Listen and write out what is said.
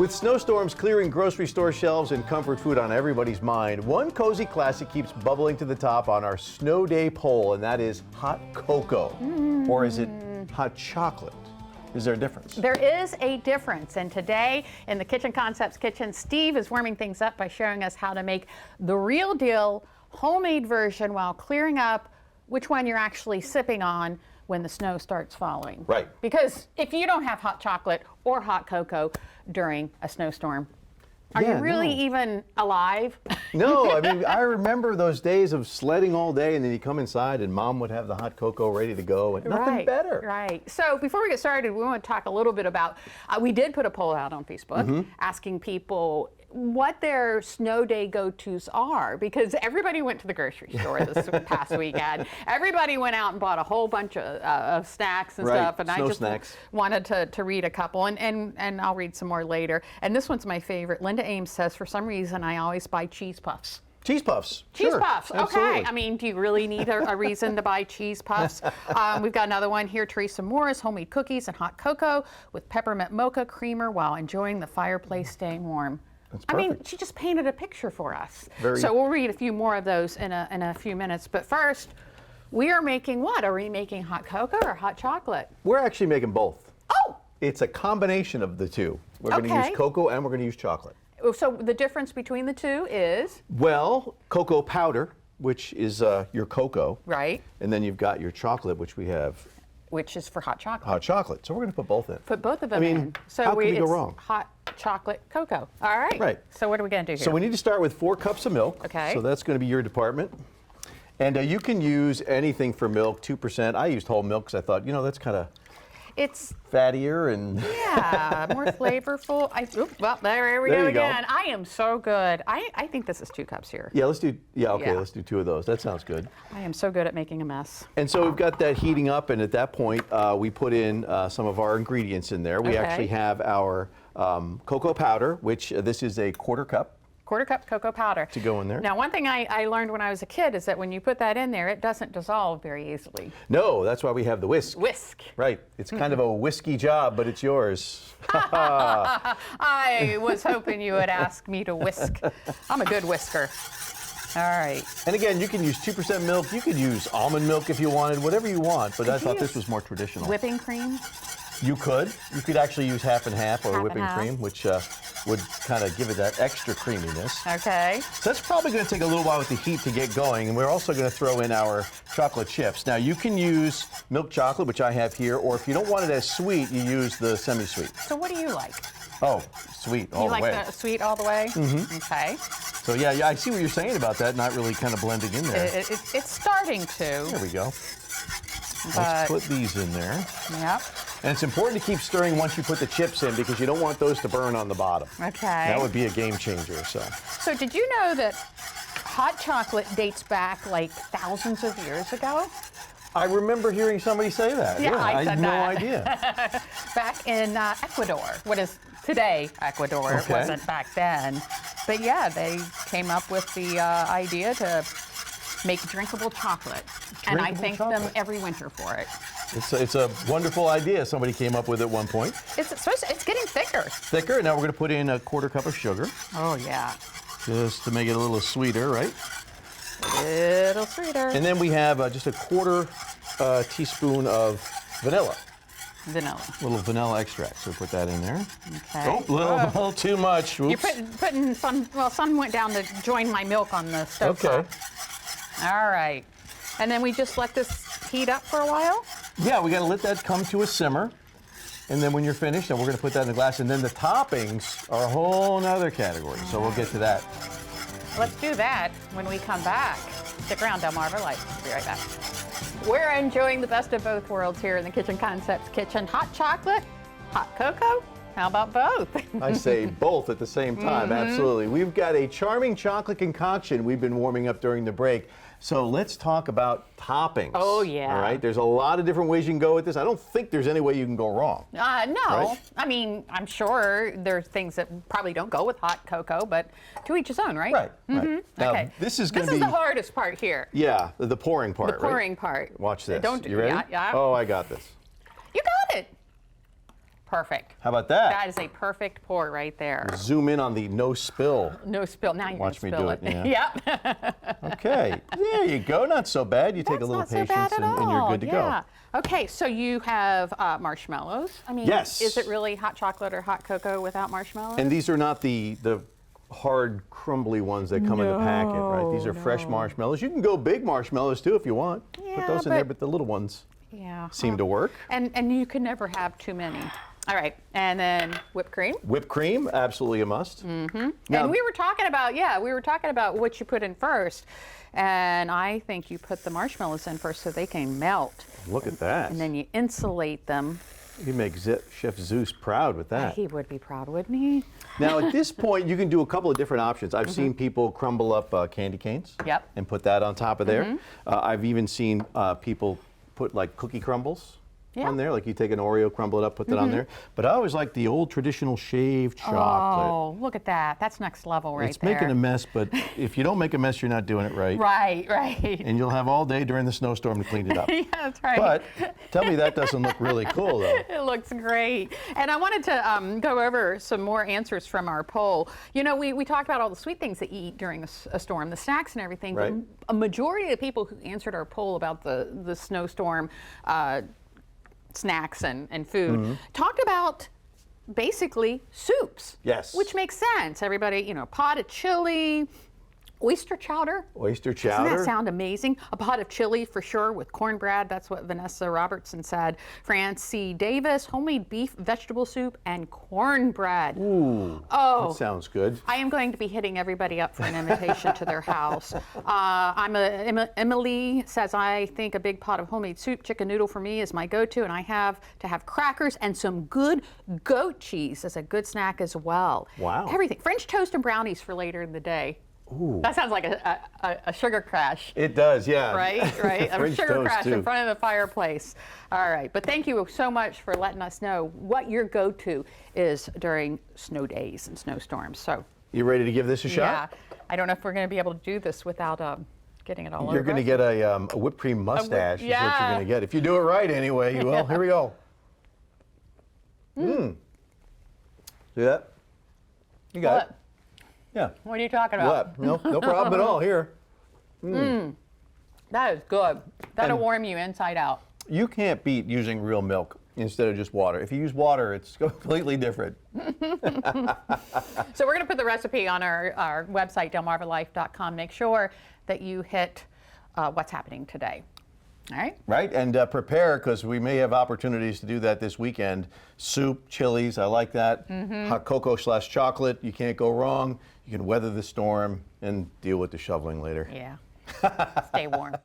With snowstorms clearing grocery store shelves and comfort food on everybody's mind, one cozy classic keeps bubbling to the top on our snow day poll, and that is hot cocoa. Or is it hot chocolate? Is there a difference? There is a difference, and today in the Kitchen Concepts Kitchen, Steve is warming things up by showing us how to make the real deal homemade version while clearing up which one you're actually sipping on when the snow starts falling. Right. Because if you don't have hot chocolate or hot cocoa during a snowstorm, are you really even alive? No, I mean, I remember those days of sledding all day, and then you come inside and Mom would have the hot cocoa ready to go, and nothing better. Right. So before we get started, we want to talk a little bit about, we did put a poll out on Facebook asking people what their snow day go-tos are, because everybody went to the grocery store this past weekend. Everybody went out and bought a whole bunch of snacks and stuff, and I just wanted to read a couple, and I'll read some more later. And this one's my favorite. Linda Ames says, for some reason, I always buy cheese puffs. Cheese puffs. Cheese puffs. Absolutely. Okay. I mean, do you really need a reason to buy cheese puffs? We've got another one here. Teresa Morris, homemade cookies and hot cocoa with peppermint mocha creamer while enjoying the fireplace staying warm. I mean, she just painted a picture for us. So we'll read a few more of those in a few minutes. But first, we are making what? Are we making hot cocoa or hot chocolate? We're actually making both. Oh! It's a combination of the two. We're going to use cocoa and we're going to use chocolate. So the difference between the two is? Well, cocoa powder, which is your cocoa. Right. And then you've got your chocolate, which we have. Which is for hot chocolate. Hot chocolate. So we're going to put both in. Put both of them in. So how can we go wrong? Hot chocolate cocoa. All right. Right. So what are we going to do here? So we need to start with 4 cups of milk. Okay. So that's going to be your department. And you can use anything for milk, 2%. I used whole milk because I thought, you know, that's kind of fattier and more flavorful. Well, there we go again. I am so good. I think this is 2 cups here. Yeah, let's do. Yeah, okay, let's do 2 of those. That sounds good. I am so good at making a mess. And so we've got that heating up, and at that point, we put in some of our ingredients in there. We actually have our cocoa powder, which this is a 1/4 cup. 1/4 cup cocoa powder. To go in there. Now, one thing I learned when I was a kid is that when you put that in there, it doesn't dissolve very easily. No, that's why we have the whisk. Whisk. Right. It's kind of a whisky job, but it's yours. I was hoping you would ask me to whisk. I'm a good whisker. All right. And again, you can use 2% milk. You could use almond milk if you wanted, whatever you want, but I thought this was more traditional. Whipping cream? You could. You could actually use half and half or whipping cream, which would kind of give it that extra creaminess. Okay. So that's probably going to take a little while with the heat to get going, and we're also going to throw in our chocolate chips. Now, you can use milk chocolate, which I have here, or if you don't want it as sweet, you use the semi-sweet. So what do you like? Oh, sweet all the way. You like the sweet all the way? Mm-hmm. Okay. So yeah, I see what you're saying about that, not really kind of blending in there. It's starting to. There we go. Let's put these in there. Yep. And it's important to keep stirring once you put the chips in because you don't want those to burn on the bottom. Okay. That would be a game changer. So did you know that hot chocolate dates back like thousands of years ago? I remember hearing somebody say that. Yeah, I had no idea. Back in Ecuador, what is today Ecuador, it wasn't back then. But yeah, they came up with the idea to make drinkable chocolate. And I thank them every winter for it. It's a wonderful idea somebody came up with at one point. It's getting thicker. Thicker, and now we're going to put in a 1/4 cup of sugar. Oh, yeah. Just to make it a little sweeter, right? A little sweeter. And then we have just a 1/4 teaspoon of vanilla. Vanilla. A little vanilla extract, so we put that in there. Okay. Oh, a little too much. Oops. You're putting some, well, some went down to join my milk on the stove. Okay. All right. And then we just let this heat up for a while? Yeah, we got to let that come to a simmer. And then when you're finished, then we're going to put that in the glass. And then the toppings are a whole nother category. So we'll get to that. Let's do that when we come back. Stick around, DelmarvaLife. We'll be right back. We're enjoying the best of both worlds here in the Kitchen Concepts Kitchen. Hot chocolate, hot cocoa. How about both? I say both at the same time, absolutely. We've got a charming chocolate concoction we've been warming up during the break. So let's talk about toppings. Oh, yeah. All right, there's a lot of different ways you can go with this. I don't think there's any way you can go wrong. No. Right? I mean, I'm sure there's things that probably don't go with hot cocoa, but to each his own, right? Right, right. Now, Okay. this is going to be... This is the hardest part here. Yeah, the pouring part, The pouring part. Watch this. Don't, you ready? Yeah. Oh, I got this. You got it. Perfect. How about that? That is a perfect pour right there. Zoom in on the no spill. No spill. Now you're going to Watch me spill do it. it. Yep. Okay, there you go. Not so bad. You take a That's little not so patience bad at and you're all. good to Yeah. go. Okay, so you have marshmallows. I mean, Yes. is it really hot chocolate or hot cocoa without marshmallows? And these are not the hard, crumbly ones that come in the packet, right? These are fresh marshmallows. You can go big marshmallows too if you want. Yeah, Put those in there, but the little ones seem to work. And you can never have too many. All right, and then whipped cream. Whipped cream, absolutely a must. Mm-hmm. Now, And we were talking about what you put in first. And I think you put the marshmallows in first so they can melt. look at that. And then you insulate them. You make Chef Zeus proud with that. He would be proud, wouldn't he? Now, at this point, you can do a couple of different options. I've seen people crumble up candy canes and put that on top of there. I've even seen people put like cookie crumbles on there. Like you take an Oreo, crumble it up, put that on there. But I always like the old traditional shaved chocolate. Oh, look at that. That's next level right It's there. making a mess, but if you don't make a mess, you're not doing it right. Right. And you'll have all day during the snowstorm to clean it up. Yeah, that's right. But tell me that doesn't look really cool, though. It looks great. And I wanted to go over some more answers from our poll. You know, we talked about all the sweet things that you eat during a storm, the snacks and everything. Right. But a majority of the people who answered our poll about the snowstorm snacks and food talked about basically soups. Yes. Which makes sense. Everybody, you know, pot of chili, oyster chowder. Oyster chowder. Doesn't that sound amazing? A pot of chili for sure with cornbread. That's what Vanessa Robertson said. Francie Davis, homemade beef vegetable soup and cornbread. Ooh, that sounds good. I am going to be hitting everybody up for an invitation to their house. Emily says, I think a big pot of homemade soup, chicken noodle for me is my go-to, and I have to have crackers and some good goat cheese as a good snack as well. Wow. Everything. French toast and brownies for later in the day. Ooh. That sounds like a sugar crash. It does, yeah. Right. A French sugar toast, crash too. in front of the fireplace. All right, but thank you so much for letting us know what your go-to is during snow days and snowstorms. So, You ready to give this a shot? yeah, I don't know if we're going to be able to do this without getting it all over. You're going to get a whipped cream mustache is what you're going to get. If you do it right anyway, you will. Here we go. See that? You got it. Yeah. What are you talking about? What? No problem at all here. That is good. That'll warm you inside out. You can't beat using real milk instead of just water. If you use water, it's completely different. So we're going to put the recipe on our website, DelmarvaLife.com. Make sure that you hit what's happening today. All right? Right, and prepare, because we may have opportunities to do that this weekend. Soup, chilies, I like that. Hot cocoa / chocolate, you can't go wrong. You can weather the storm and deal with the shoveling later. Yeah. Stay warm.